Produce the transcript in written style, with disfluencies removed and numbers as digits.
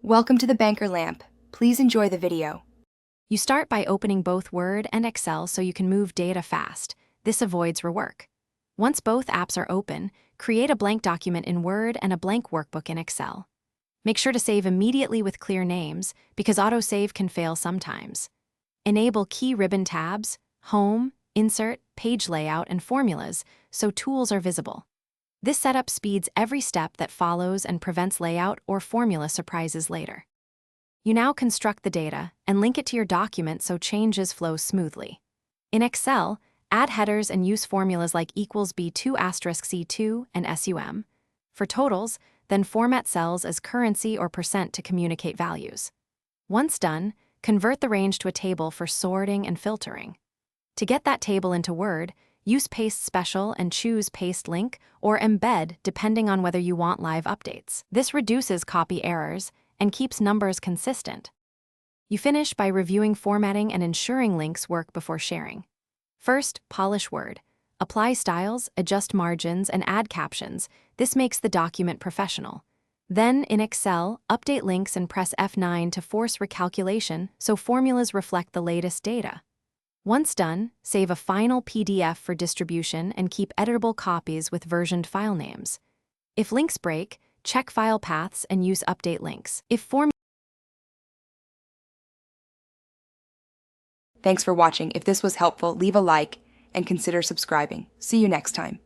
Welcome to the Banker Lamp. Please enjoy the video. You start by opening both Word and Excel so you can move data fast. This avoids rework. Once both apps are open, create a blank document in Word and a blank workbook in Excel. Make sure to save immediately with clear names, because autosave can fail sometimes. Enable key ribbon tabs, Home, Insert, Page Layout, and Formulas so tools are visible. This setup speeds every step that follows and prevents layout or formula surprises later. You now construct the data and link it to your document so changes flow smoothly. In Excel, add headers and use formulas like equals B2 asterisk C2 and SUM. For totals, then format cells as currency or percent to communicate values. Once done, convert the range to a table for sorting and filtering. To get that table into Word, use Paste Special and choose Paste Link or Embed depending on whether you want live updates. This reduces copy errors and keeps numbers consistent. You finish by reviewing formatting and ensuring links work before sharing. First, polish Word. Apply styles, adjust margins, and add captions. This makes the document professional. Then, in Excel, update links and press F9 to force recalculation so formulas reflect the latest data. Once done, save a final PDF for distribution and keep editable copies with versioned file names. If links break, check file paths and use update links. Thanks for watching. If this was helpful, leave a like and consider subscribing. See you next time.